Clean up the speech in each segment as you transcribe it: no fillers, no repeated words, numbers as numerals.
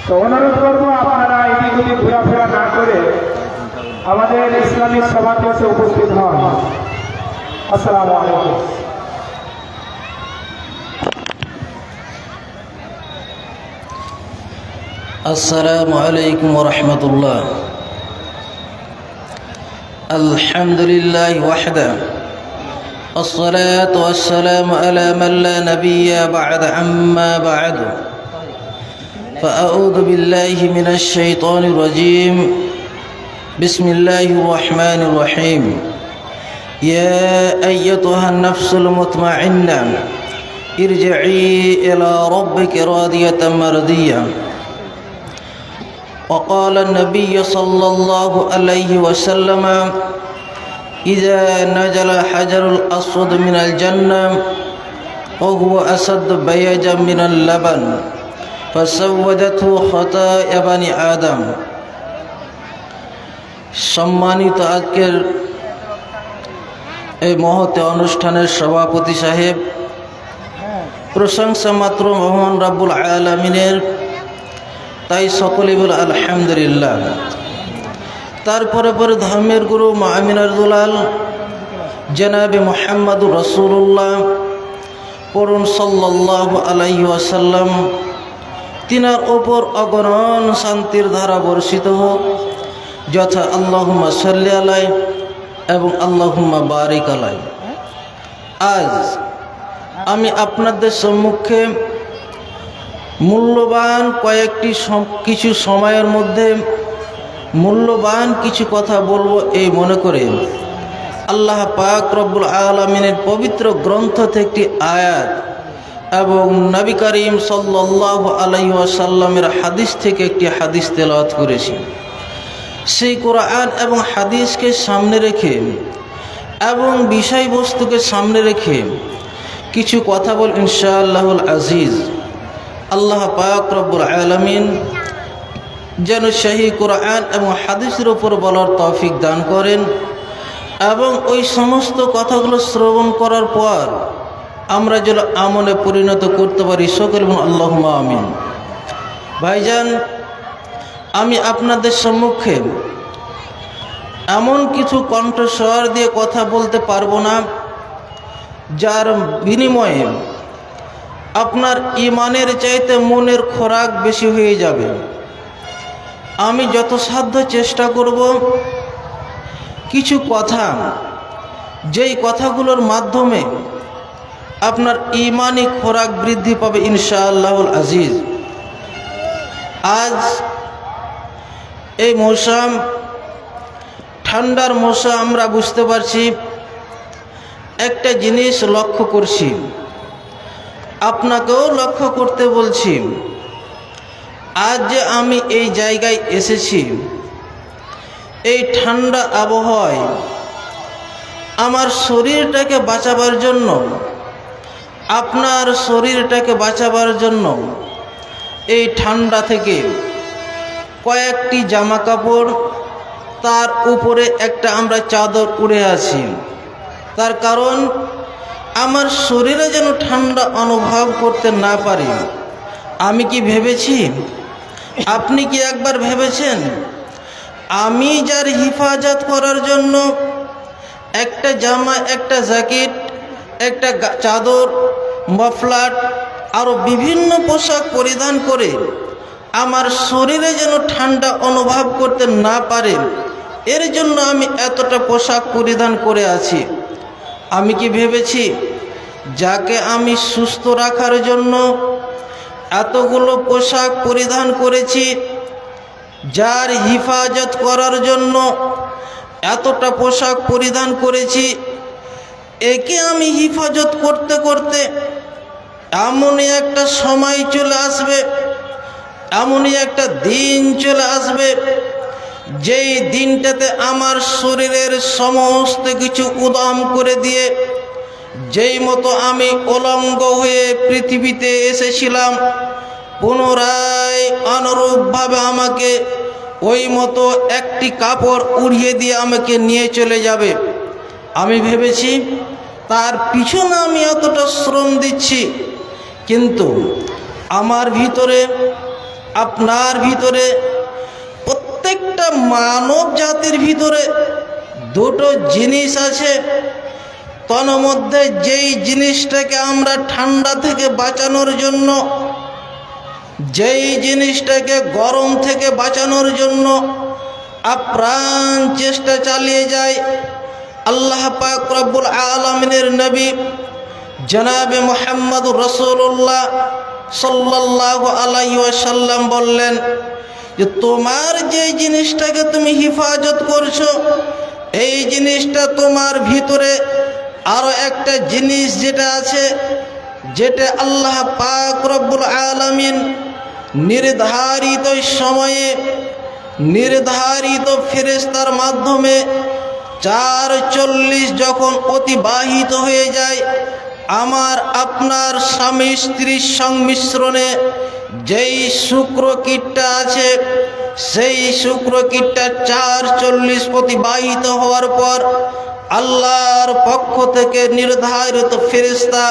তো অনুরোধ করবো আপনারা এদিক ওদিক ঘোরাফেরা না করে আমাদের ইসলামিক সভাতে এসে উপস্থিত হন। আসসালামু আলাইকুম। السلام عليكم ورحمة الله. الحمد لله وحده، الصلاة والسلام على من لا نبي بعد. أما بعد، فأعوذ بالله من الشيطان الرجيم. بسم الله الرحمن الرحيم. يا أيتها النفس المطمئنة ارجعي إلى ربك راضية مرضية. وقال النبي صلى الله عليه وسلم: إذا نزل حجر الأسود من الجنة وهو أسد بياجا من اللبن فسودته خطايا بني آدم. সম্মানিত আজকের এই মহৎ অনুষ্ঠানের সভাপতি সাহেব, প্রশংসা মাত্র মহান রব্বুল আলামিনের, তাই সকলে বলে আলহামদুলিল্লাহ। তারপরে পরে ধর্মের গুরু মুআমিনুল দুলাল জনাবে মুহাম্মদুর রাসূলুল্লাহ পড়ুন সাল্লাল্লাহু আলাইহি ওয়াসাল্লাম। তিনার ওপর অগণন শান্তির ধারা বর্ষিত হোক, যথা আল্লাহুম্মা সাল্লি আলাইহি এবং আল্লাহুম্মা বারিক আলাইহি। আজ আমি আপনাদের সম্মুখে মূল্যবান কিছু সময়ের মধ্যে মূল্যবান কিছু কথা বলবো এই মনে করে আল্লাহ পাক রব্বুল আলামিনের পবিত্র গ্রন্থ থেকে একটি আয়াত এবং নবী করিম সাল্লাল্লাহু আলাইহি ওয়াসাল্লামের হাদিস থেকে একটি হাদিস তেলাওয়াত করেছি। সেই কোরআন এবং হাদিসকে সামনে রেখে এবং বিষয়বস্তুকে সামনে রেখে কিছু কথা বল ইনশাআল্লাহুল আজিজ। আল্লাহ পাক রব্বুল আলামিন যেন সেই কোরআন এবং হাদিসের উপর বলার তৌফিক দান করেন এবং ওই সমস্ত কথাগুলো শ্রবণ করার পর আমরা যেন আমলে পরিণত করতে পারি। সকল আল্লাহুম্মা আমিন। ভাইজান, আমি আপনাদের সম্মুখে এমন কিছু কণ্ঠস্বর দিয়ে কথা বলতে পারবো না যার বিনিময়ে আপনার ইমানের চাইতে মনের খোরাক বেশি হয়ে যাবে। আমি যত সাধ্য চেষ্টা করব কিছু কথা, যেই কথাগুলোর মাধ্যমে আপনার ইমানি খোরাক বৃদ্ধি পাবে ইনশাআল্লাহুল আজিজ। আজ এই মৌসুম, ঠান্ডার মৌসুম, আমরা বুঝতে পারছি। একটা জিনিস লক্ষ্য করছি, আপনাকেও লক্ষ্য করতে বলছি। আজ যে আমি এই জায়গায় এসেছি, এই ঠান্ডা আবহাওয়ায় আমার শরীরটাকে বাঁচাবার জন্য, আপনার শরীরটাকে বাঁচাবার জন্য এই ঠান্ডা থেকে কয়েকটি জামা কাপড়, তার উপরে একটা আমরা চাদর উড়ে আছি। তার কারণ আমার শরীরে যেন ঠান্ডা অনুভব করতে না পারি। আমি কি ভেবেছি? আপনি কি একবার ভেবেছেন? আমি যার হিফাজত করার জন্য একটা জামা, একটা জ্যাকেট, একটা চাদর, মাফলার, আরও বিভিন্ন পোশাক পরিধান করে আমার শরীরে যেন ঠান্ডা অনুভব করতে না পারে, এর জন্য আমি এতটা পোশাক পরিধান করে আছি। আমি কি ভেবেছি যাকে আমি সুস্থ রাখার জন্য এতগুলো পোশাক পরিধান করেছি, যার হিফাজত করার জন্য এতটা পোশাক পরিধান করেছি, একে আমি হিফাজত করতে করতে এমনই একটা সময় চলে আসবে, এমনই একটা দিন চলে আসবে, যেই দিনটাতে আমার শরীরের সমস্ত কিছু উদাম করে দিয়ে, যেই মতো আমি উলঙ্গ হয়ে পৃথিবীতে এসেছিলাম, পুনরায় অনুরূপভাবে আমাকে ওই মতো একটি কাপড় উড়িয়ে দিয়ে আমাকে নিয়ে চলে যাবে। আমি ভেবেছি তার পিছনে আমি এতটা শ্রম দিচ্ছি, কিন্তু আমার ভিতরে আপনার ভিতরে, প্রত্যেকটা মানব জাতির ভিতরে দুটো জিনিস আছে। তন্মধ্যে যেই জিনিসটাকে আমরা ঠান্ডা থেকে বাঁচানোর জন্য, যেই জিনিসটাকে গরম থেকে বাঁচানোর জন্য আপ্রাণ চেষ্টা চালিয়ে যায়, আল্লাহ পাক রব্বুল আলামিনের নবী জনাবে মুহাম্মদ রাসূলুল্লাহ সাল্লাল্লাহু আলাইহি ওয়াসাল্লাম বললেন যে তোমার যে জিনিসটাকে তুমি হিফাজত করছো, এই জিনিসটা তোমার ভিতরে আরো একটা জিনিস যেটা আছে, যেটা আল্লাহ পাক রব্বুল আলামিন নির্ধারিত সময়ে নির্ধারিত ফেরেশতার মাধ্যমে ৪৪ যখন অতিবাহিত হয়ে যায়, আমার আপনার স্বামী স্ত্রীর সংমিশ্রণে যেই শুক্রকীটটা আছে, সেই শুক্রকীটটা ৪৪ অতিবাহিত হওয়ার পর আল্লাহর পক্ষ থেকে নির্ধারিত ফেরেশতা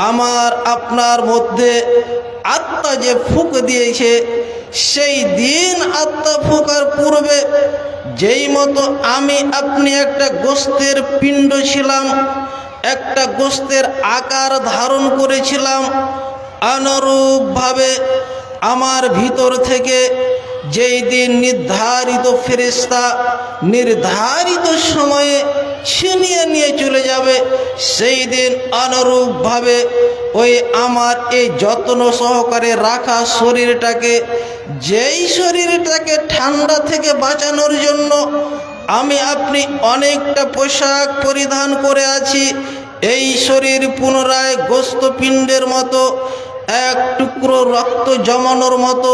আমার আপনার মধ্যে আত্মা যে ফুঁক দিয়েছে, সেই দিন আত্মা ফুঁকার পূর্বে যেই মতো আমি আপনি একটা গোস্তের পিণ্ড ছিলাম, একটা গোস্তের আকার ধারণ করেছিলাম, অনুরূপভাবে আমার ভিতর থেকে যেই দিন নির্ধারিত ফেরেশতা নির্ধারিত সময়ে ছিনিয়ে নিয়ে চলে যাবে, সেই দিন অনুরূপভাবে ওই আমার এই যত্ন সহকারে রাখা শরীরটাকে, যেই শরীরটাকে ঠান্ডা থেকে বাঁচানোর জন্য আমি আপনি অনেকটা পোশাক পরিধান করে আছি, এই শরীর পুনরায় গোস্তপিণ্ডের মতো এক টুকরো রক্ত জমানোর মতো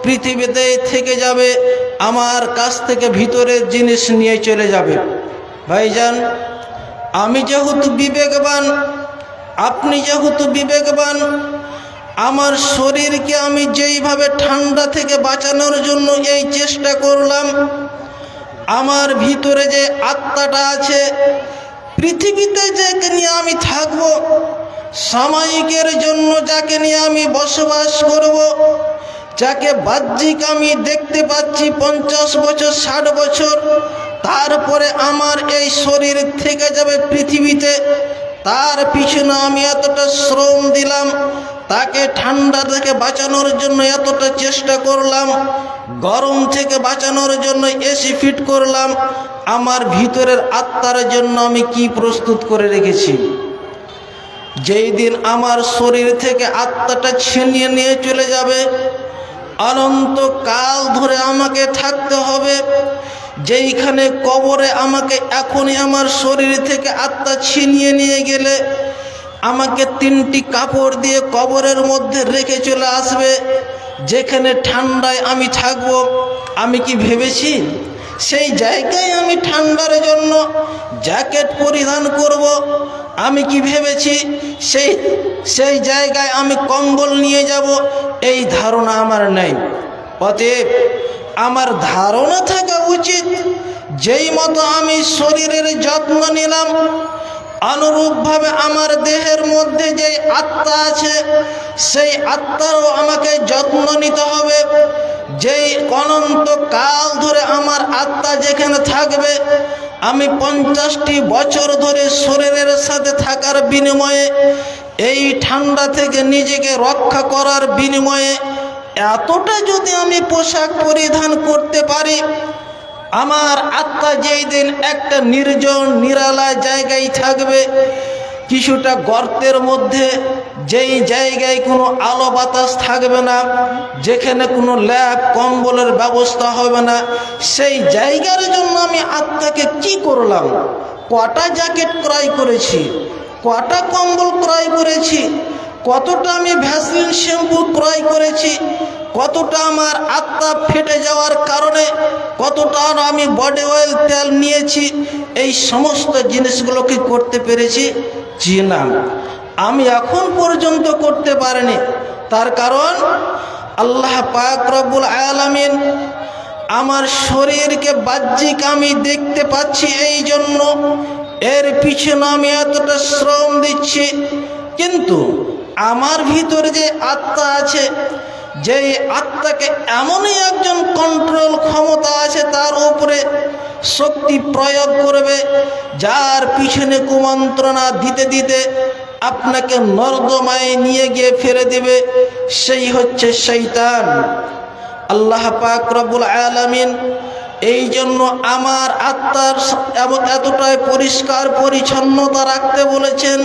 পৃথিবীতে থেকে যাবে, আমার কাছ থেকে ভিতরের জিনিস নিয়ে চলে যাবে। ভাইজান, আমি যেহেতু বিবেকবান, আপনি যেহেতু বিবেকবান, আমার শরীরকে আমি যেইভাবে ঠান্ডা থেকে বাঁচানোর জন্য এই চেষ্টা করলাম, আমার ভিতরে যে আত্মাটা আছে, পৃথিবীতে যাকে নিয়ে আমি থাকব, সাময়িকের জন্য যাকে নিয়ে আমি বসবাস করব, যাকে বাহ্যিক আমি দেখতে পাচ্ছি 50 বছর 60 বছর, তারপরে আমার এই শরীর থেকে যাবে পৃথিবীতে, তার পিছনে আমি এতটা শ্রম দিলাম, তাকে ঠান্ডা থেকে বাঁচানোর জন্য এতটা চেষ্টা করলাম, গরম থেকে বাঁচানোর জন্য এসি ফিট করলাম, আমার ভিতরের আত্মার জন্য আমি কি প্রস্তুত করে রেখেছি? যেই দিন আমার শরীর থেকে আত্মাটা ছিনিয়ে নিয়ে চলে যাবে, অনন্তকাল ধরে আমাকে থাকতে হবে, যেইখানে কবরে আমাকে এখনই আমার শরীর থেকে আত্মা ছিনিয়ে নিয়ে গেলে আমাকে 3টি কাপড় দিয়ে কবরের মধ্যে রেখে চলে আসবে, যেখানে ঠান্ডায় আমি থাকব। আমি কি ভেবেছি সেই জায়গায় আমি ঠান্ডার জন্য জ্যাকেট পরিধান করব? আমি কি ভেবেছি সেই জায়গায় আমি কম্বল নিয়ে যাব? এই ধারণা আমার নেই। অতএব আমার ধারণা থাকা উচিত, যেই মতো আমি শরীরের যত্ন নিলাম, অনুরূপভাবে আমার দেহের মধ্যে যে আত্মা আছে, সেই আত্মারও আমাকে যত্ন নিতে হবে। যেই অনন্ত কাল ধরে আমার আত্মা যেখানে থাকবে, আমি 50টি বছর ধরে শরীরের সাথে থাকার বিনিময়ে, এই ঠান্ডা থেকে নিজেকে রক্ষা করার বিনিময়ে এতটা যদি আমি পোশাক পরিধান করতে পারি, আমার আত্মা যেই দিন একটা নির্জন নিরালা জায়গায় থাকবে, কিছুটা গর্তের মধ্যে, যেই জায়গায় কোনো আলো বাতাস থাকবে না, যেখানে কোনো ল্যাপ কম্বলের ব্যবস্থা হবে না, সেই জায়গার জন্য আমি আত্মাকে কি করলাম? কটা জ্যাকেট ক্রয় করেছি, কটা কম্বল ক্রয় করেছি, কতটা আমি ভ্যাসলিন শ্যাম্পু ক্রয় করেছি, কতটা আমার আত্মা ফেটে যাওয়ার কারণে কতটা আমি বডি অয়েল তেল নিয়েছি, এই সমস্ত জিনিসগুলো কি করতে পেরেছি? জি না, আমি এখন পর্যন্ত করতে পারিনি। তার কারণ আল্লাহ পাক রব্বুল আলামিন আমার শরীরকে বাহ্যিক আমি দেখতে পাচ্ছি, এই জন্য এর পিছনে আমি এতটা শ্রম দিচ্ছি, কিন্তু আমার ভিতরে যে আত্মা আছে, যেই আত্মাকে এমনই একজন কন্ট্রোল ক্ষমতা আছে তার উপরে শক্তি প্রয়োগ করবে, যার পিছনে কুমন্ত্রণা দিতে দিতে আপনাকে নর্দমায় নিয়ে গিয়ে ফেলে দিবে, সেই হচ্ছে শয়তান। আল্লাহ পাক রব্বুল আলামিন এই জন্য আমার আত্মার এতটাই পরিষ্কার পরিচ্ছন্নতা রাখতে বলেছেন,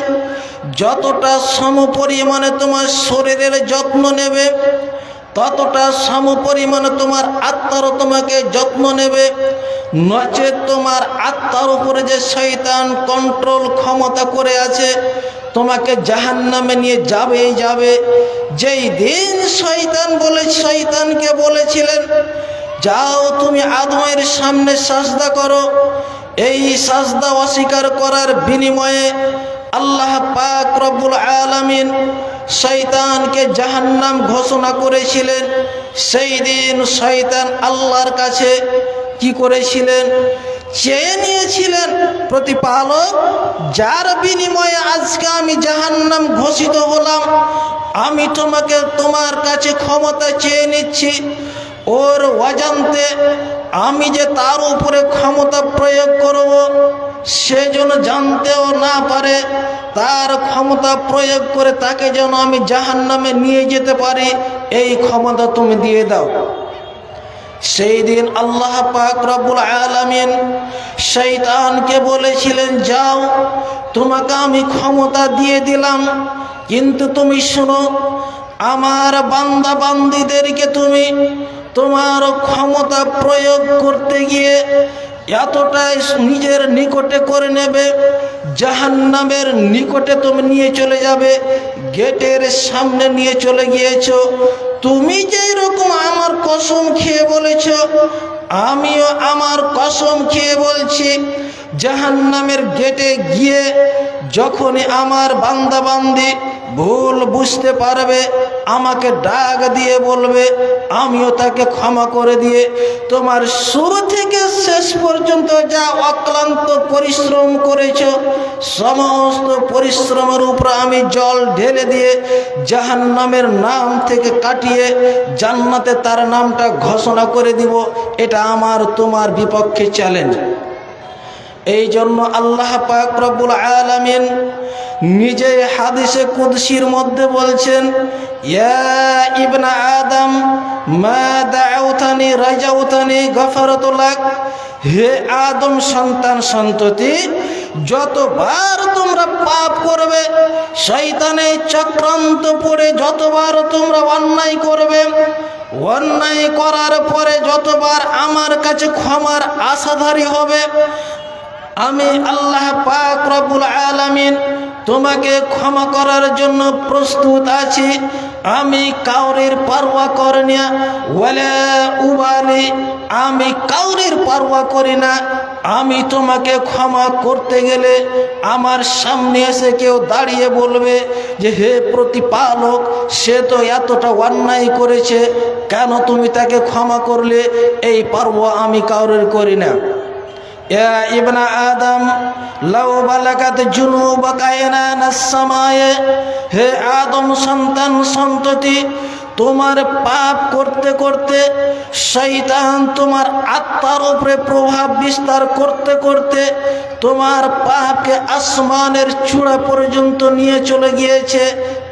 যতটা সমপরিমাণে তোমার শরীরের যত্ন নেবে ততটা সমপরিমাণে তোমার আত্মারও তোমাকে যত্ন নেবে। নচেত তোমার আত্মার উপরে যে শয়তান কন্ট্রোল ক্ষমতা করে আছে, তোমাকে জাহান্নামে নিয়ে যাবেই যাবে। যেই দিন শয়তানকে বলেছিলেন যাও তুমি আদমের সামনে সাজদা করো, এই সাজদা অস্বীকার করার বিনিময়ে আল্লাহ পাক রব্বুল আলামিন শয়তানকে জাহান্নাম ঘোষণা করেছিলেন। সেই দিন শয়তান আল্লাহর কাছে কি করেছিলেন? চেয়ে নিয়েছিলেন, প্রতিপালক যার বিনিময়ে আজকে আমি জাহান্নাম ঘোষিত হলাম, আমি তোমার কাছে ক্ষমতা চেয়ে নিচ্ছি, ওর অজান্তে আমি যে তার উপরে ক্ষমতা প্রয়োগ করব সে যেন জানতেও না পারে, তার ক্ষমতা প্রয়োগ করে তাকে যেন আমি জাহান্নামে নিয়ে যেতে পারি, এই ক্ষমতা তুমি দিয়ে দাও। সেই দিন আল্লাহ পাক রব্বুল আলামিন শয়তানকে বলেছিলেন যাও তোমাকে আমি ক্ষমতা দিয়ে দিলাম, কিন্তু তুমি শোনো, আমার বান্দা বান্দীদেরকে তুমি তোমার ক্ষমতা প্রয়োগ করতে গিয়ে এতটাই নিজের নিকটে করে নেবে, জাহান্নামের নিকটে তুমি নিয়ে চলে যাবে, গেটের সামনে নিয়ে চলে গিয়েছো। তুমি যেই রকম আমার কসম খেয়ে বলেছ, আমিও আমার কসম খেয়ে বলছি, জাহান্নামের গেটে গিয়ে যখনই আমার বান্দা বান্দি ভুল বুঝতে পারবে, আমাকে ডাক দিয়ে বলবে, আমিও তাকে ক্ষমা করে দিয়ে তোমার শুরু থেকে শেষ পর্যন্ত যা অক্লান্ত পরিশ্রম করেছ সমস্ত পরিশ্রমের উপর আমি জল ঢেলে দিয়ে জাহান্নামের নাম থেকে কাটিয়ে জান্নাতে তার নামটা ঘোষণা করে দিব। এটা আমার তোমার বিপক্ষে চ্যালেঞ্জ। এই জন্য আল্লাহ পাক রব্বুল আলামিন নিজে হাদিসে কুদসির মধ্যে বলছেন, ইয়া ইবনা আদম মা দাউতানি রাজাউতানি গফারতু লাক, হে আদম সন্তান সন্ততি, যতবার তোমরা পাপ করবে, শয়তানের চক্রান্ত পড়ে যতবার তোমরা অন্যায় করবে, অন্যায় করার পরে যতবার আমার কাছে ক্ষমার আশাধারী হবে, আমি আল্লাহ পাক রব্বুল আলামিন তোমাকে ক্ষমা করার জন্য প্রস্তুত আছি। আমি কাউরের পারওয়া করি না, ওয়ালা উবালি, আমি কাউরের পারওয়া করি না। আমি তোমাকে ক্ষমা করতে গেলে আমার সামনে এসে কেউ দাঁড়িয়ে বলবে যে হে প্রতিপালক, সে তো এতটা অন্যায় করেছে, কেন তুমি তাকে ক্ষমা করলে? এই পারওয়া আমি কাউরের করি না। ইয়া ইবনা আদম লাউ বালাগাত জুনুবাকা ইনানাস সামায়ে, হে আদম সন্তান সন্ততি, তোমার পাপ করতে করতে শয়তান তোমার আত্মার উপরে প্রভাব বিস্তার করতে করতে তোমার পাপকে আসমানের চূড়া পর্যন্ত নিয়ে চলে গিয়েছে।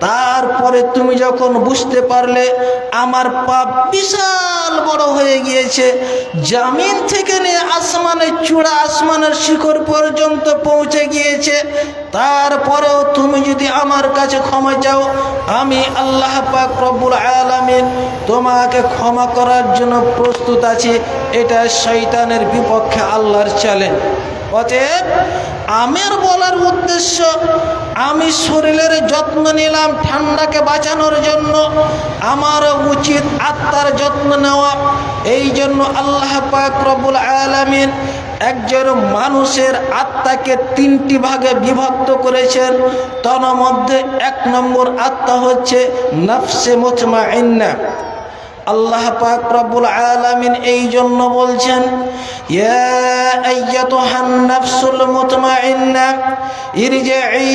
তারপরে তুমি যখন বুঝতে পারলে আমার পাপ বিশাল বড় হয়ে গিয়েছে, জমিন থেকে নিয়ে আসমানের চূড়া, আসমানের শিখর পর্যন্ত পৌঁছে গিয়েছে, তারপরেও তুমি যদি আমার কাছে ক্ষমা চাও, আমি আল্লাহ পাক রব্বুল আলামিন তোমাকে ক্ষমা করার জন্য প্রস্তুত আছি। এটা শয়তানের বিপক্ষে আল্লাহর চ্যালেঞ্জ। অতএব আমার বলার উদ্দেশ্য, আমি শরীরের যত্ন নিলাম ঠান্ডাকে বাঁচানোর জন্য, আমার উচিত আত্মার যত্ন নেওয়া। এই জন্য আল্লাহ পাক রব্বুল আলামিন একজন মানুষের আত্মাকে তিনটি ভাগে বিভক্ত করেছেন। তার মধ্যে এক নম্বর আত্মা হচ্ছে নফসে মুতমাইন্না। আল্লাহ পাক রব্বুল আলামিন এই জন্য বলছেন, ইয়া আইয়াতুহান নাফসুল মুতমাইন্না ইরজিই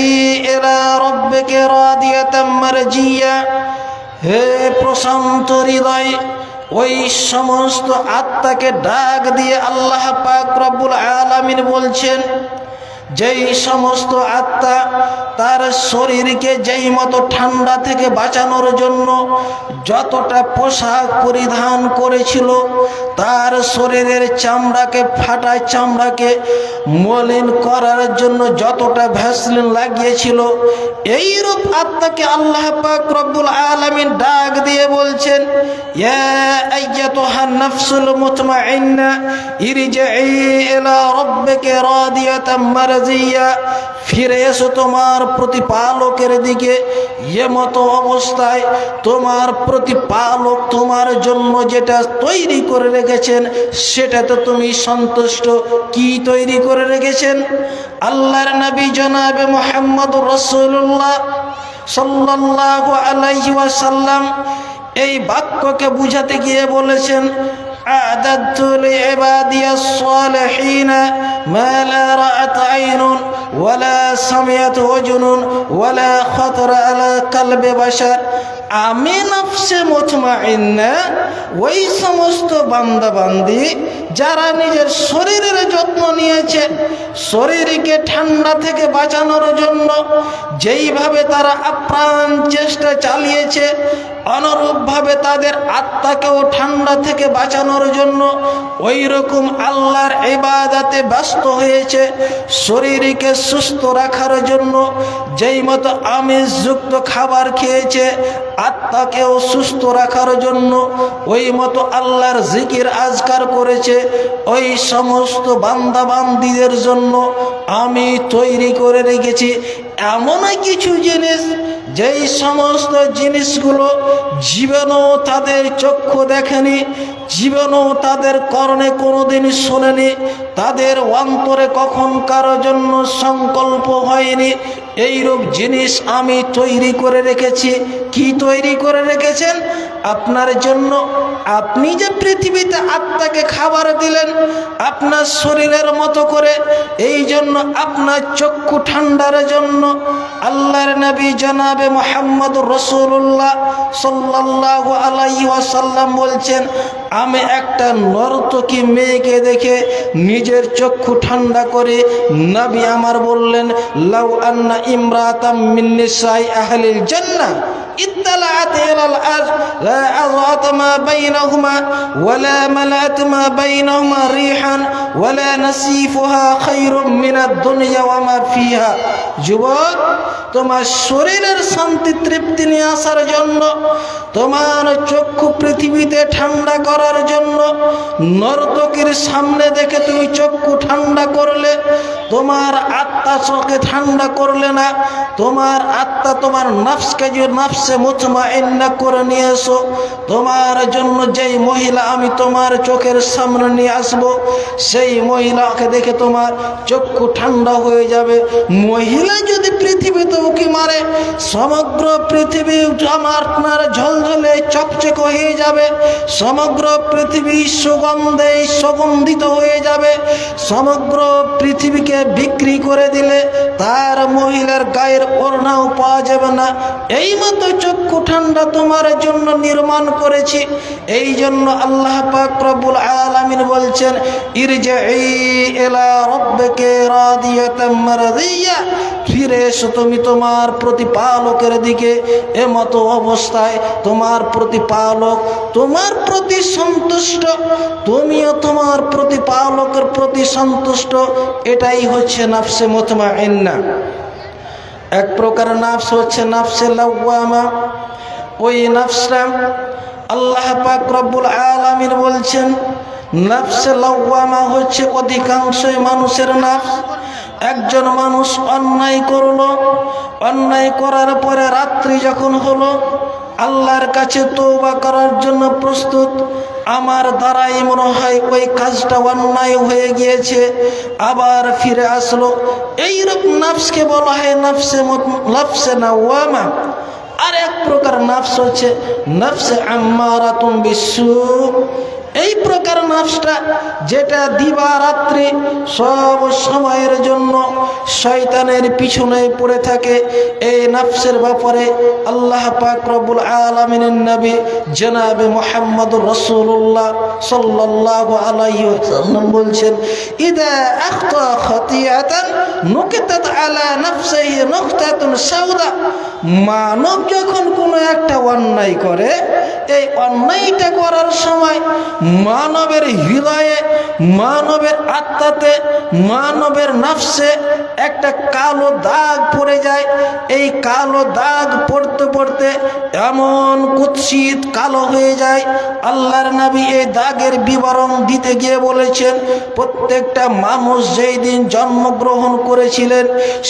ইলা রাব্বিকা রাদিয়াতাম মারজিয়া, হে প্রশান্ত হৃদয়, ওই সমস্ত আত্মাকে ডাক দিয়ে আল্লাহ পাক রব্বুল আলামিন বলছেন, যেই সমস্ত আত্মা তার শরীরকে যেই মতো ঠান্ডা থেকে বাঁচানোর জন্য যতটা পোশাক পরিধান করেছিল, তার শরীরের চামড়াকে ফাটা চামড়াকে মলিন করার জন্য যতটা ভ্যাসলিন লাগিয়েছিল, এইরূপ আত্মাকে আল্লাহ পাক রব্বুল আলামিন ডাক দিয়ে বলছেন, ইয়া আইয়াতুহান নাফসুল মুতমাইন্না ইরজিই ইলা রাব্বিকা রাদিয়াতাম মারজিয়া, ফিরে এসো তোমার প্রতিপালকের দিকে। এমতো অবস্থায় তোমার প্রতিপালক তোমার জন্য যেটা তৈরি করে রেখেছেন সেটাতে তুমি সন্তুষ্ট। কি তৈরি করে রেখেছেন? আল্লাহর নবী জনাবে মুহাম্মদুর রাসূলুল্লাহ সাল্লাল্লাহু আলাইহি ওয়াসাল্লাম এই বাক্যকে বুঝাতে গিয়ে বলেছেন, আ'দাদতু লিইবাদিয়াস সালিহিনা মা লা রাআত আইনুন ওয়ালা সামিআত উযুনুন ওয়ালা খাতারা আলা কলবি বাশার। আমি নফসে মুতমাইন্না ওই সমস্ত বান্দা বান্দি যারা নিজের শরীরের যত্ন নিয়েছে, শরীরকে ঠান্ডা থেকে বাঁচানোর জন্য যেইভাবে তারা আপ্রাণ চেষ্টা চালিয়েছে, অনুরূপভাবে তাদের আত্মাকেও ঠান্ডা থেকে বাঁচানোর জন্য ওই রকম আল্লাহর ইবাদতে ব্যস্ত হয়েছে। শরীরকে সুস্থ রাখার জন্য যেই মতো আমিষযুক্ত খাবার খেয়েছে, আত্মাকেও সুস্থ রাখার জন্য ওই মতো আল্লাহর জিকির আজকার করেছে। ওই সমস্ত বান্দা বান্দীদের জন্য আমি তৈরি করে রেখেছি এমন কিছু জিনিস, যেই সমস্ত জিনিসগুলো জীবনেও তাদের চক্ষু দেখেনি, জীবনেও তাদের কর্ণে কোনোদিন শোনেনি, তাদের অন্তরে কখন কারো জন্য সংকল্প হয়নি। এইরূপ জিনিস আমি তৈরি করে রেখেছি। কি তৈরি করে রেখেছেন? আপনার জন্য। আপনি যে পৃথিবীতে আত্মাকে খাবার দিলেন আপনার শরীরের মতো করে, এই জন্য আপনার চক্ষু ঠান্ডার জন্য আল্লাহর নবী জনাবে মুহাম্মদুর রাসূলুল্লাহ সাল্লাল্লাহু আলাইহি ওয়াসাল্লাম বলছেন, আমি একটা নর্তকী মেয়েকে দেখে নিজের চক্ষু ঠান্ডা করে নবী আমার বললেন, লাউ আন্না ইমরাতাম মিন নিসাই আহলিল জান্নাহ ইত্তালাআত ইলাল আরশ লা আযআত মা বাইনাহুমা ওয়ালা মালাত মা বাইনাহুমা রিহান ওয়ালা নাসিফুহা খায়রুম মিনাদ দুনিয়া ওয়া মা ফিহা। যুবক, তোমার শরীরের শান্তি তৃপ্তি নিয়ে আসার জন্য, তোমার চক্ষু পৃথিবীতে ঠান্ডা করার জন্য নর্তকীর সামনে দেখে তুমি চক্ষু ঠান্ডা করলে, তোমার আত্মা চোখে ঠান্ডা করলে না। তোমার আত্মা তোমার নফসকে যে নফসে মুতমাইন্না করে নিয়ে এসো। তোমার জন্য যেই মহিলা আমি তোমার চোখের সামনে নিয়ে আসবো, সেই মহিলাকে দেখে তোমার চক্ষু ঠান্ডা হয়ে যাবে। মহিলা যদি পৃথিবীতে উকি মারে, সমগ্র পৃথিবী আমার আপনার ঝলঝলে চকচক হয়ে যাবে। সমগ্র পৃথিবী সুগন্ধে সুগন্ধিত হয়ে যাবে। সমগ্র পৃথিবীকে বিক্রি করে দিলে তার মহিলার গায়ের ওড়নাও পাওয়া যাবে না। এই মতো চক্ষু ঠান্ডা তোমার জন্য নির্মাণ করেছি। এই জন্য আল্লাহ পাক রব্বুল আলামিন বলছেন, ইরজিই ইলা রাব্বিকা রাদিয়াতাম মারদিয়া, ফিরে এসো তুমি তোমার প্রতিপালকের দিকে। এমতো অবস্থায় তোমার প্রতিপালক তোমার প্রতি সন্তুষ্ট, তুমিও তোমার প্রতিপালকের প্রতি সন্তুষ্ট। এটাই হচ্ছে নফসে মুতমাইন্না। এক প্রকার নফস হচ্ছে নফসে লাওয়ামা। ওই নফসটা আল্লাহ পাক রব্বুল আলামিন বলছেন, নফসে লাওয়ামা হচ্ছে অধিকাংশই মানুষের নফস। একজন মানুষ অন্যায় করলো, অন্যায় করার পরে রাত্রি যখন হলো, আল্লাহর কাছে তওবা করার জন্য প্রস্তুত, আমার দ্বারাই মনে হয় ওই কাজটা অন্যায় হয়ে গিয়েছে, আবার ফিরে আসলো। এইরকম নফসকে বলা হয় নফসে লাওয়ামা। আর এক প্রকার নফস হচ্ছে নফসে আম্মারাতুম বিসসু। এই প্রকার নফসটা যেটা দিবারাত্রি সব সময়ের জন্য শয়তানের পিছনে পড়ে থাকে, এই নফসের ব্যাপারে আল্লাহ পাক রব্বুল আলামিনের নবী জনাবে মুহাম্মদুর রাসূলুল্লাহ সাল্লাল্লাহু আলাইহি ওয়াসাল্লাম বলছেন, ইদা আখতা খাতিয়াতান নুকিতাত আলা নাফসিহি নুকতাতুন সাউদা। মানব যখন কোনো একটা অন্যায় করে, এই অন্যায়টা করার সময় মানবের হৃদয়ে, মানবের আত্মাতে, মানবের নফসে একটা কালো দাগ পড়ে যায়। এই কালো দাগ পড়তে পড়তে এমন কুৎসিত কালো হয়ে যায়, আল্লাহর নবী এই দাগের বিবরণ দিতে গিয়ে বলেছেন, প্রত্যেকটা মানুষ যেই দিন জন্মগ্রহণ করেছিলেন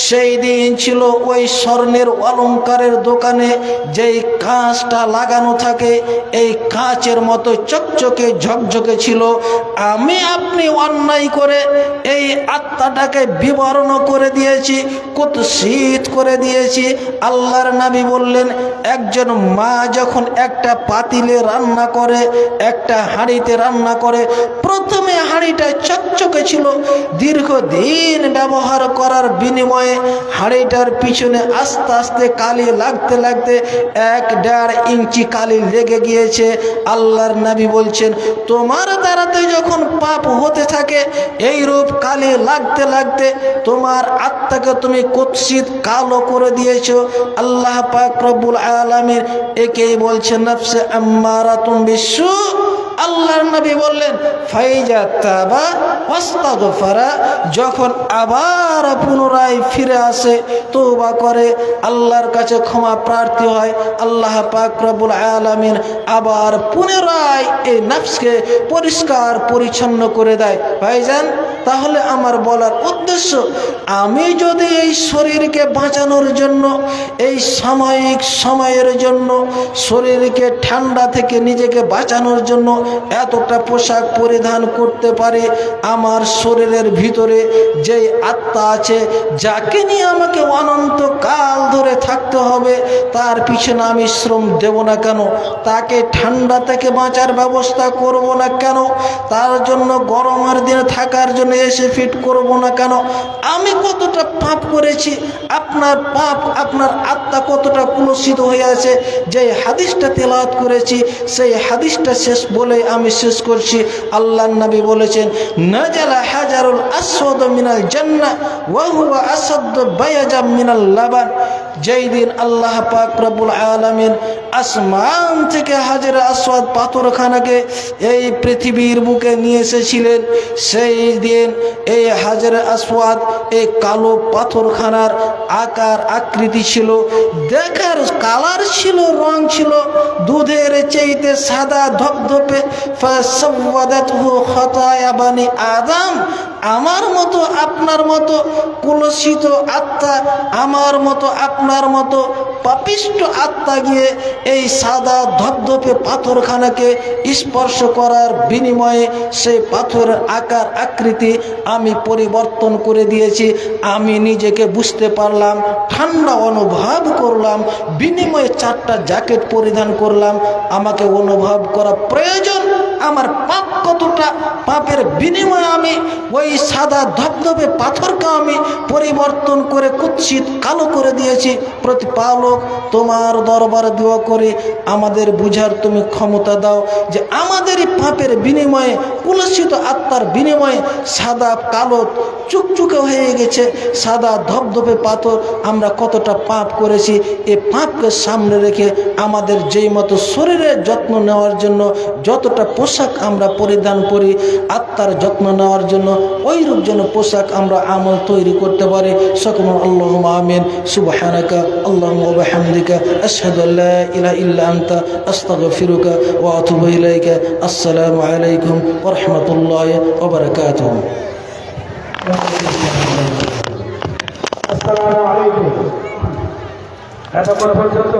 সেই দিন ছিল ওই স্বর্ণের অলংকারের দোকানে যেই কাঁচটা লাগানো থাকে, এই কাঁচের মতো চকচকে ঝকঝকে ছিল। আমি আপনি অন্যায় করে এই আত্মাটাকে বিবরণ করে দিয়েছি, কুৎসিত করে দিয়েছি। আল্লাহর নবী বললেন, একজন মা যখন একটা পাতিলে রান্না করে, একটা হাঁড়িতে রান্না করে, প্রথমে হাঁড়িটা চকচকে ছিল, দীর্ঘদিন ব্যবহার করার বিনিময়ে হাঁড়িটার পিছনে আস্তে আস্তে কালি লাগতে লাগতে 1.5 ইঞ্চি কালি লেগে গিয়েছে। আল্লাহর নবী বলছেন, তোমার দ্বারাতে যখন পাপ হতে থাকে, এই রূপ কালি লাগতে লাগতে তোমার আত্মাকে তুমি কুৎসিত কালো করে দিয়েছো। আল্লাহ পাক রব্বুল আলামিন একেই বলছেন নফসে আম্মারাতুন বিসু। আল্লাহর নবী বললেন, ফাইজা তাবা ওয়াস্তাগফারা, যখন আবার পুনরায় ফিরে আসে, তওবা করে, আল্লাহর কাছে ক্ষমা প্রার্থী হয়, আল্লাহ পাক রব্বুল আলামিন আবার পুনরায় এই নফসকে পরিষ্কার পরিচ্ছন্ন করে দেয়। ভাইজান, তাহলে আমার বলার উদ্দেশ্য, আমি যদি এই শরীরকে বাঁচানোর জন্য, এই সাময়িক সময়ের জন্য, শরীরকে ঠান্ডা থেকে নিজেকে বাঁচানোর জন্য এতটা পোশাক পরিধান করতে পারি, আমার শরীরের ভিতরে যেই আত্মা আছে, যাকে নিয়ে আমাকে অনন্তকাল ধরে থাকতে হবে, তার পিছনে আমি শ্রম দেব না কেন? তাকে ঠান্ডা থেকে বাঁচার ব্যবস্থা করব না কেন? তার জন্য গরমের দিনে থাকার জন্য এসে ফিট করব না কেন? আমি কতটা পাপ করেছি, আপনার পাপ, আপনার আত্মা কতটা কুলসিত হয়ে আছে। যে হাদিসটা তেলাওয়াত করেছি, সেই হাদিসটা শেষ বলে আমি শেষ করছি। আল্লাহর নবী বলেছেন, নাজালা হাজারুল আসওয়াদ মিনাল জান্নাহ ওয়া হুয়া আসাদ্দু বায়াজাম মিনাল লাবান। যেই দিন আল্লাহ পাক রব্বুল আলামিন আসমান থেকে হাজার আসওয়াদ পাথরখানাকে এই পৃথিবীর বুকে নিয়ে এসেছিলেন, সেই দিন এই হাজার আসওয়াদ, এই কালো পাথরখানার আকার আকৃতি ছিল, দেখার কালার ছিল, রং ছিল দুধের চাইতে সাদা ধপধপে। ফাসাওয়াদাতহু খাতায়া বানি আদম। আমার মতো আপনার মতো কুলসিত আত্মা, আমার মতো আপনার মতো পাপিষ্ট আত্মা গিয়ে এই সাদা ধপধপে পাথরখানাকে স্পর্শ করার বিনিময়ে সেই পাথরের আকার আকৃতি আমি পরিবর্তন করে দিয়েছি। আমি নিজেকে বুঝতে পারলাম, ঠান্ডা অনুভব করলাম, বিনিময়ে 4টা জ্যাকেট পরিধান করলাম। আমাকে অনুভব করা প্রয়োজন আমার পাপ কতটা, পাপের বিনিময়ে আমি ওই সাদা ধপধপে পাথরকে আমি পরিবর্তন করে কুৎসিত কালো করে দিয়েছি। প্রতিপালক, তোমার দরবারে দোয়া করে আমাদের বুঝার তুমি ক্ষমতা দাও, যে আমাদের এই পাপের বিনিময়ে, কুলসিত আত্মার বিনিময়ে সাদা কালো চুকচুকে হয়ে গেছে সাদা ধপধপে পাথর, আমরা কতটা পাপ করেছি। এই পাপকে সামনে রেখে আমাদের যেই মতো শরীরের যত্ন নেওয়ার জন্য যতটা পোশাক আমরা পরিধান করি, আত্মার যত্ন নেওয়ার জন্য ওইরূপ যেন পোশাক আমরা আমল তৈরি করতে পারি। সকল আল্লাহুম্মা আমিন। সুবহানাকা আল্লাহুম্মা ওয়া বিহামদিকা আশহাদু আল্লা ইলাহা ইল্লা আনতা আস্তাগফিরুকা ওয়া আতুবু ইলাইকা। আসসালামু আলাইকুম ওয়া রাহমাতুল্লাহি ওয়া বারাকাতুহু। আসসালামু আলাইকুম। এতক্ষণ পর্যন্ত